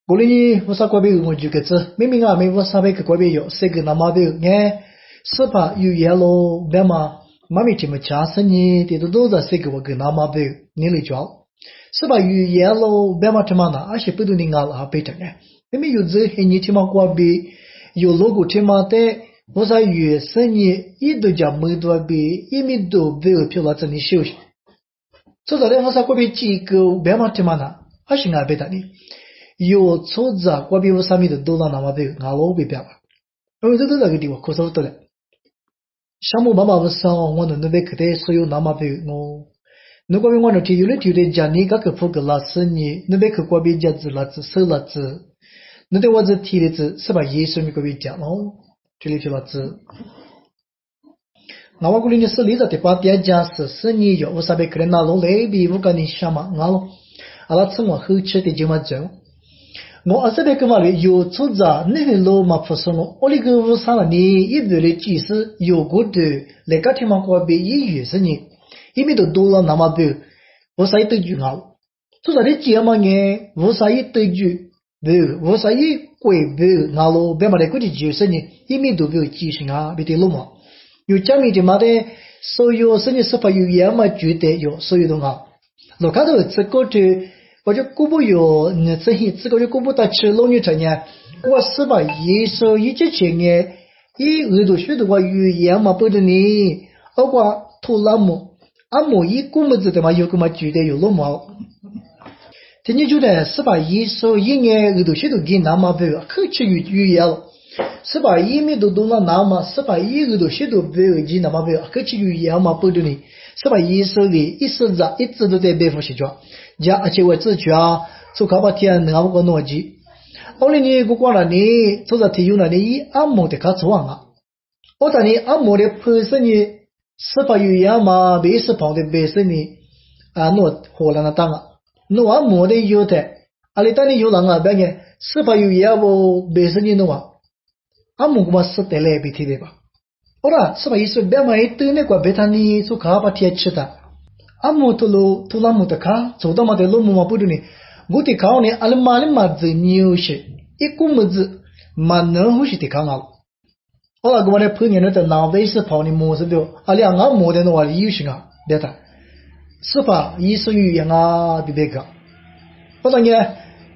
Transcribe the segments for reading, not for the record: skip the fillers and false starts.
过来呢，我啥国别我就个子，明明啊没我啥别个国别有，谁个那么别哎，是吧？有耶咯，别嘛，妈咪这么假生呢，这都在谁个我个那么别，你来教，是吧？有耶咯，别嘛这么那，而且不都你俺啊别着呢，明明有这黑你这么国别，有 logo 这么的，我啥有生呢，一都叫没多别，一米多别票了这里休息，这在的我啥国别几个别嘛这么那，还是俺别的呢。有错子国别我上面的都让那么别，俺老别别吧。而这都那个地方可少得了。项目妈妈不少，我能那边可得所有那么别我。如果我那天有的就得讲你个个铺个老师你那边去国别家子老子收老子，那对我这提的子是把耶稣米国别讲哦，这里就老子。那我估计你是离着的把点家是你有我上边可能拿龙来比我跟你想嘛，俺咯，阿拉趁我后吃的就么走。我这边干嘛嘞？有组织啊，那个老嘛不是我，我那个屋上了呢，一边的技师有个的，那个天嘛过边一月是呢，一面都多了那么多，我啥一堆句啊，做啥的节嘛呢？我啥一堆句，不，我啥一贵不，俺咯，别嘛的估计就是呢，一面都没有技术啊，别的路嘛，有家面的嘛的，所有是你是否有样嘛觉得有所有的啊，老看到这个的。我就顾不有，你这些这个就顾不到吃老女成年，我是吧？一手一节钱耶，一耳朵学的话语言嘛不得呢，我话土拉姆，阿姆一顾么子的嘛有个嘛觉得有老毛，听你觉得是吧？一手一年耳朵学的给那么不，口气语言了，是吧？一面都懂了那么，是吧？一耳朵学的不给那么不，口气语言嘛不得呢，是吧？一手的一手子一直都在背负习惯。家而且我自觉啊，做考把天能我个逻辑。后来呢，我过了呢，做着体育了呢，以按摩的开始玩啊。我在你按摩的本身呢，是否有样嘛？没是跑的本身呢，啊，我火了那当啊，我按摩的有的，阿里当你有人啊，别个是否有样不本身呢？弄啊，按摩我是得来别提的吧。好了，是吧？意思别买对那个别他呢，做考把天吃的。阿姆托罗图拉姆的卡，走到嘛的路姆嘛不对呢，我的卡呢，阿拉马的嘛子牛些，一股么子嘛能呼吸的卡啊。后来我的朋友呢在南威是跑的模式的，阿两个模的话有些啊，别的，是吧？意思语言啊，别个。后来呢，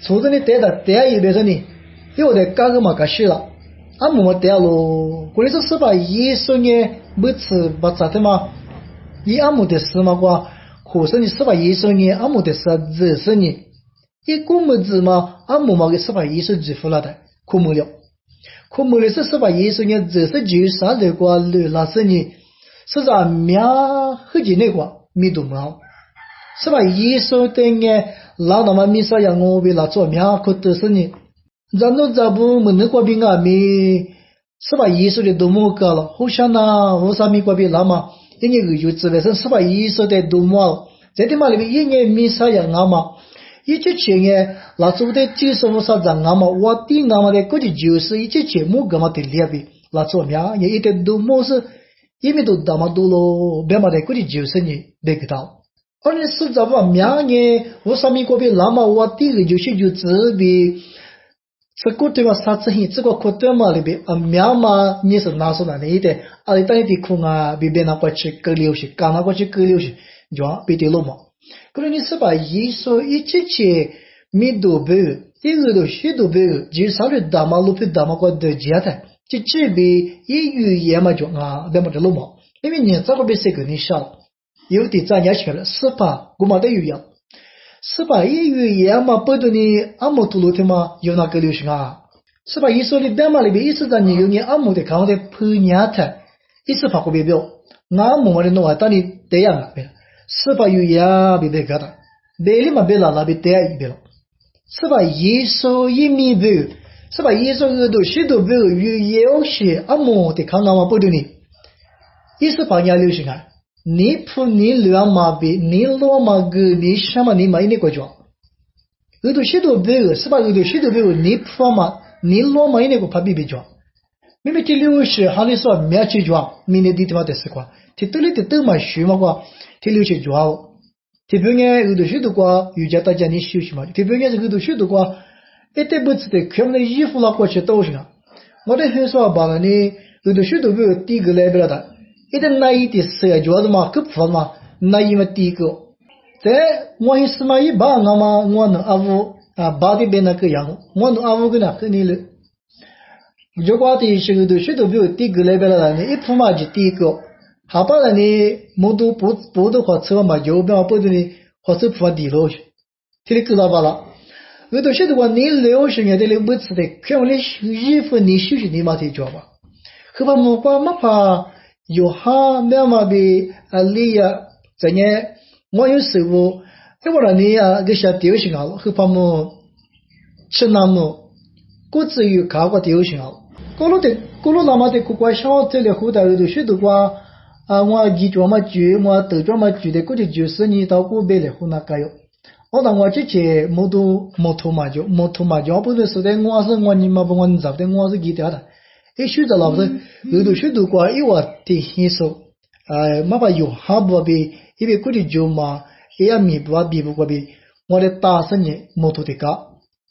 从这里带的带一边说呢，有的刚个嘛个事了，阿姆嘛带咯，过来说是吧？意思呢，每次把咋的嘛？一阿姆的事嘛，话可是你是吧？医生呢？阿姆的事只是呢，一个么子嘛？阿姆嘛个是吧？医生支付了的，可没了，可没了是吧？医生呢？只是就啥那个那是呢？是啥命很紧那个没多么，是吧？医生的呢？老那么没啥样我为了做命可都是呢，然后这不没那个病啊没，是吧？医生的多么高了，好像呐，我啥没个病那么。一年个月之外是是吧？一说的多么，在他妈里面一年没啥样啊嘛，一节钱呢，那做的95啥子啊嘛，我的啊嘛的，估计就是一节钱么个嘛的两倍，那做啥也一点多么是，一米多大嘛多咯，别嘛的估计就是呢，别个到。而你是怎么命呢？我上面个别那么我的个就是就自别。这个对吧？啥子很这个可对嘛里边啊，苗嘛你是拿出来的一点，啊，你当你的空啊，别别拿过去割流去，刚拿过去割流去，就别得了嘛。可能你是把一说一节节没多背，一个都许多背，就稍微大嘛路比大嘛过得接的，就这边一语言嘛就啊，那么的了嘛。因为你这个别是个你少，有的咱也学了，是吧？我没得语言。是吧？一语言嘛，不得你阿姆图罗的嘛，有那个流行啊？是吧？一说你白马里边一直在你有你阿姆的看我的朋友的，一直发过别表，阿姆嘛的弄啊，当你这样啊，是吧？语言别个的，别里嘛别拉别这样一边了，是吧？一说一米别，是吧？一说耳朵许多别语言有些阿姆的看嘛不得你，一是把人流行啊。你不你乱嘛别，你乱嘛个，你什么你买那个叫，耳朵许多别个是吧？耳朵许多别个，你不嘛，你乱嘛那个怕别别叫，明明第六是哈里说没去叫，明年地方的是quoi，第多里的都嘛学嘛quoi，第六去叫，第半年耳朵许多quoi，有家大家你休息嘛，第半年是耳朵许多quoi，一对不子的看那衣服啦过去都是啊，我的很少把那你有的许多个第一个来不了的，一旦那一点事主要是嘛，可不嘛，那因为第一个，在我是嘛一把我嘛我能阿乌啊把的边那个样，我能阿乌个那个你了。如果的是有的许多个第一个来不了的，你一铺嘛就第一个，下把了你摩托不的话车嘛就不要不的你或者铺地路去，听你知道吧啦？有的许多话你留是人家的不吃的，看我的衣服你休息你嘛得着吧？可把木瓜嘛怕有哈那么比里呀，这呢我有时候要不然你呀个小丢行了，可把木吃那么各自有卡过丢行了。过路那么的过小这里后头有的许多话我记住嘛住我都住嘛住的估计就是你到过别的湖那个哟。我当我之前摩托嘛就不是说的我是我你嘛不我你找的我是记得的。一许多老师有的许多话一话的新手嘛把有哈不比因为估计就嘛也要弥补比不过比我的大声呢摩托的卡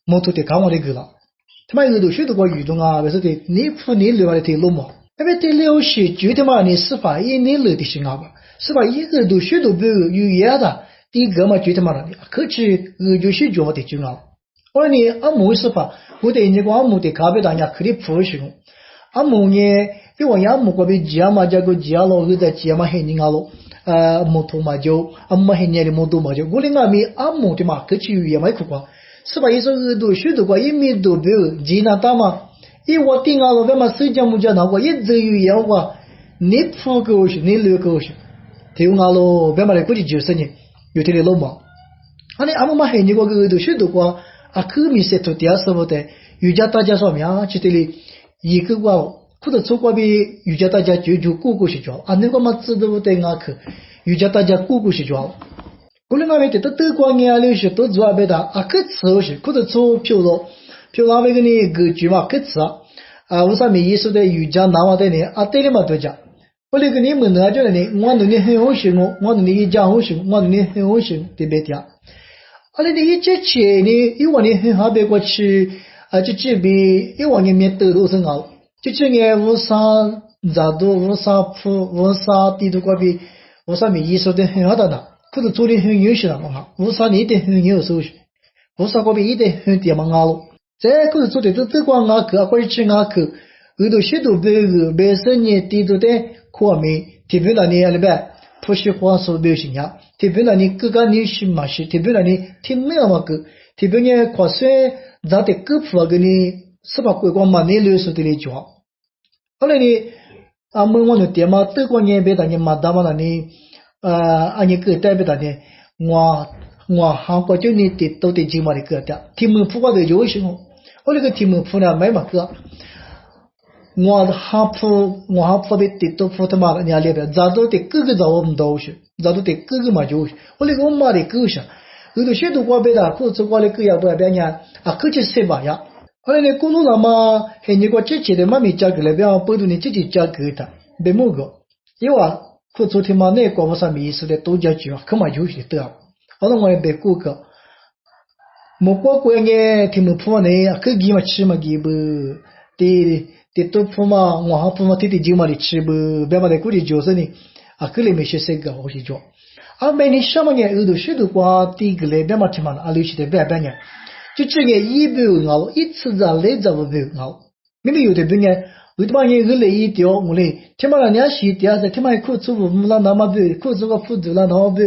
我的个了。他妈有的许多个运动啊，为什的你不你留来的路嘛？因为这流是就他妈你是法一你留的行啊吧？是吧？一个都许多不有也的，第一个嘛就他妈的，可是就是就我的就啊。我说你阿姆是法，我对你个阿姆的咖啡大家可以普行。阿姆呢，因为阿姆嗰边吉嘛，加个吉咯，佢在吉嘛黑人啊咯，摩托嘛就阿姆黑人的摩托嘛就，我哋阿咪阿姆的嘛，可去也没苦瓜。是吧？一说都许多个一米多不有，济南大嘛，一我顶啊，我干嘛手脚木脚那个一直有样个，你铺狗去，你留狗去，听啊咯，干嘛来估计90年，有天的老嘛，你阿姆嘛黑你个都许多个可米些土地什么的，有家大家说明啊，去这里一个个，或者做过比有家大家就过去做，那个嘛知道的去，有家大家过去做。过来那边的都光年留学都做别的可吃后是，或者做票那边个呢个句嘛可吃为啥没意思的瑜伽拿我的呢对了嘛多讲，我那个你们那叫的呢，我能力很好行我能力讲好行，我能力很好行对别的你一节钱呢，一往年很好别过去就这边一往年面得多生好，就这年无啥咋多无啥铺无啥地图过比无啥没意思的很好的呢。或者做的很优秀了嘛，无啥你得很有手续，无啥个别一得很点嘛咯。再或者做的都光或者吃有的许多别生年地都的扩面，特别那你那边不喜欢说别形象，特别那你各个你是嘛是，特别那你听那么个，特别呢跨岁咋的各铺个你是吧？规光嘛你留守的来讲，后来呢问我的点嘛，都光年别的你嘛大嘛那你。你个代表的呢，我韩国就你的都得进嘛的个的，题目铺过的就行哦。我那个题目铺呢没嘛个，我韩铺的都铺他妈的，你那边咋都得各个找我们都是，咋都得各个嘛就，我那个我妈的狗上，有的许多过别的，或者过来狗也不别人可去谁吧呀？后来呢，公路上嘛，还你个之前的妈咪价格来，不要不都你自己价格的，别某个，因为可昨天嘛，那广播上面意思的都叫句可嘛就是得，好多我也别过个，莫过过年听没铺呢，可给嘛吃嘛给不，的都铺嘛，我还铺嘛，天就嘛的吃不，别嘛的估计就是呢，可里面些谁个我去做，每年什么年有的许多光第一个来别嘛吃嘛，留起的别呢，就这个一不熬，一次在来着不熬，明明有的别呢。为他妈人个来一条，我嘞，他妈人家洗掉噻，他妈裤子不那么白，裤子个裤子那么白，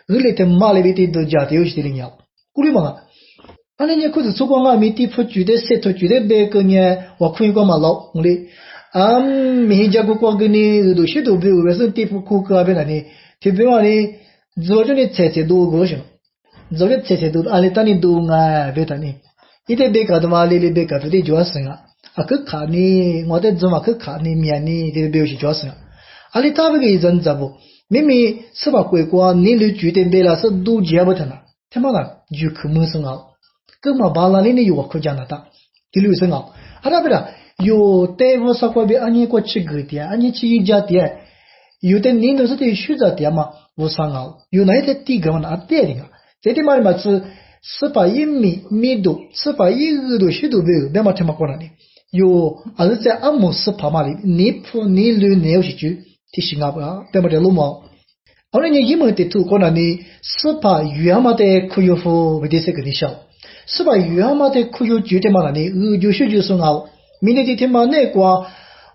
我嘞他妈嘞别都家的有些的人，过来嘛，人家裤子做光没地铺住的，塞头住的白个呢，我可以光嘛老，我嘞，没家个光个呢，都许多白，为什么地铺裤个别那呢？特别嘛呢，做着呢菜多个行，做着菜多，里当你多别当你，一点白个的嘛，里白个都得做生可看你，我在做嘛可看你面你的表现就是你大部分人怎不？明明是把规划你都决定别了是都接不成了，他妈的就可没生根本把那里的有可讲的大，第六生那不了有大夫说过别你过去个点，你去一家店，有的人都是得选择店嘛，无啥有哪一个地个嘛对的这地方嘛是司法一米度，司法一个度许多没有，别嘛听嘛过来的，有，而是在阿姆司法嘛里，你破你绿你有些句，提醒啊不啊，别嘛的路毛。后来你一门的图过来呢，司法原嘛的可以付为的这个的小，司法原嘛的可以决定嘛呢，就是说啊，明天的天嘛那个。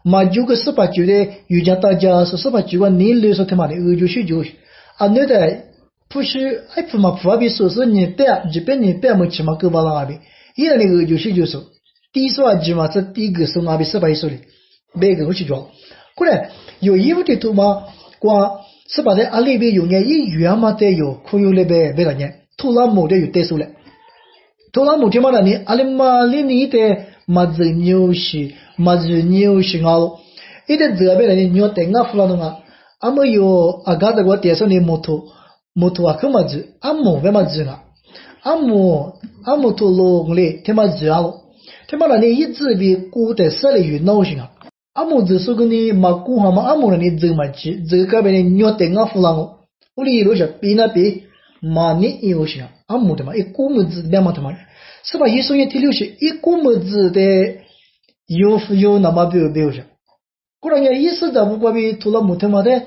嘛，就个司法局的有家大家是司法局管你来说他妈的就是啊，那的不是还不嘛不比说是你别这边你别么起码够巴拉比，一样的就是第一说句嘛是第一个说阿比司法一说的，别个我去做，过来有义务的多嘛，光司法的阿里边有眼一元嘛的有可有那边别个呢，土拉木的有得数嘞，土拉木的嘛呢，阿里嘛里你的嘛子牛是。嘛是牛是熬，一点这边的牛等啊，弗拉弄啊，阿么有阿嘎子我电视里摩托啊，可嘛子，阿么为嘛子啊？阿么托罗嘞，他妈子啊咯，他妈那你一直比古代设立有闹心啊，阿么子说个你嘛古哈嘛，阿么那你怎么子，这个边的牛等啊，弗拉弄，我哩路上比那比嘛你有心啊，阿么的嘛，一古么子两嘛他妈，是吧？一说一第六是一古么子的。有那么没有些，过来人意思在不过比除了木头嘛的，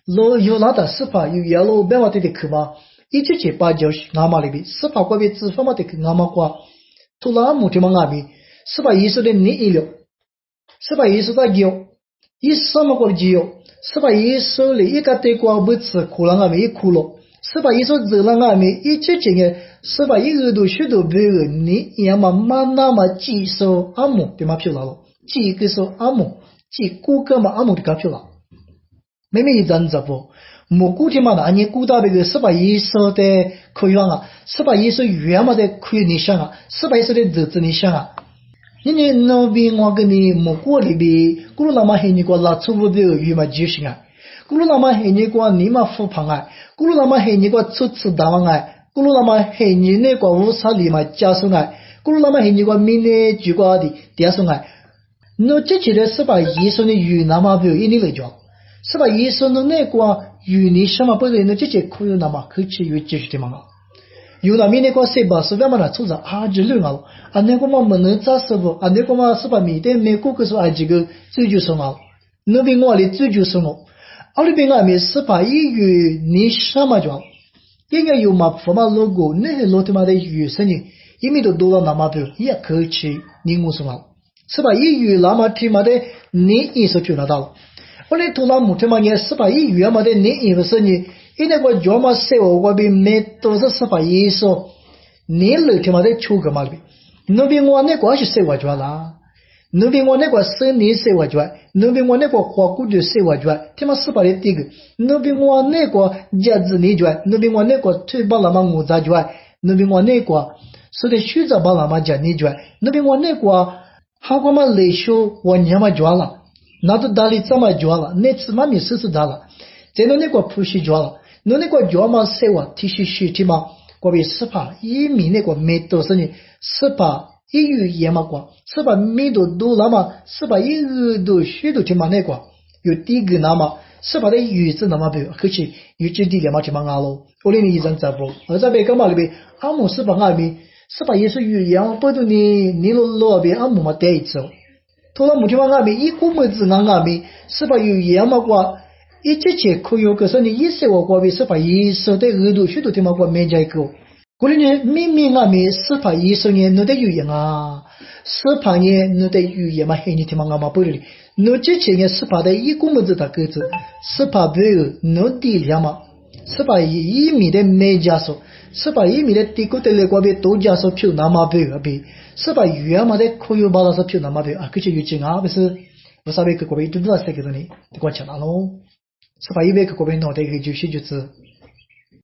老有那的司法有也老别嘛的去嘛，一直去把就是那么里边司法过比执法嘛的去那么过，除了木头嘛那边司法意思的你一了，司法意思在有，意思什么过的就有，司法意思里一个对过不吃苦了那边一苦了，司法意思走了那边一直进的。司法一个都许多别个，你要么那么记收阿姆对嘛票了，记个说阿姆，记顾客嘛阿姆的个票了，妹妹一阵子不，莫古天嘛的，你古到那个司法一说的可以啊，司法一说原嘛的可以你想啊，司法一说的日子你想啊，你那边我跟你莫古里边，古鲁那么黑你个拉出不别个原嘛就是啊，古鲁那么黑你个你嘛复盘啊，古鲁那么黑你个出次大王啊。古鲁那么黑你那个乌沙里嘛加上来，古鲁那么黑你个明年举个的加上来，那这起来是把医生的语那么不有一年来讲，是把医生的那个语你什么不是那这些可以那么可以有继续的嘛？有那明那个谁把是干嘛呢？出着啊这两啊，啊那个嘛没能咋是不？啊那个嘛是把明天美国个说啊这个追求什么？那边我的追求什么？阿里边我没是把一语你什么讲？应该有嘛佛嘛 logo 那些老他妈的语声音，因为都多了那么多，也可以去你我什么，是吧？一语那么他妈的你意思就拿到了，我来图那木他妈也是吧？一语嘛的你意思你，因为我叫嘛说我边没都是吧？意思你老他妈的出个嘛的，那边我那个是说我叫啦。那边我那个生理生活转，那边我那个花骨的生活转，他妈是把的第一个，那边我那个家子里转，那边我那个腿把那么我咋转，那边我那个说的虚着把那么家里转，那边我那个好过嘛来修我娘嘛转了，那都打理这么转了，那次嘛没事打了，在那个铺西转了，那个转嘛生活提起虚体嘛，我被司法一米那个没多少年司法。一语言嘛过，是把米都那么，是把一个都许多天嘛那个，有第一个那么，是把的语字那么不，可是有这第二嘛天嘛阿喽，我连一张咋不？而在别干嘛里边，阿姆是把阿米，是把也是语言，不都你老边阿姆嘛带一次，突然目前嘛阿米一股么子阿米，是把语言嘛过，一节节可以，可是你一说我过边是把一说的耳朵许多天嘛过没加一个。过年明明阿咪司法医生呢，侬得语言啊，司法呢侬得语言嘛，黑你听嘛阿嘛不哩，侬之前呢司法的一股么子大个子，司法不有侬地了嘛，司法一米的没加数，司法一米的地个的来过边多加数票那么不有边，司法语言嘛的可有把那数票那么不有啊，可是有钱啊不是，我啥边个过边都知道这个东西，得过钱了喽，司法一边个过边脑袋个就是。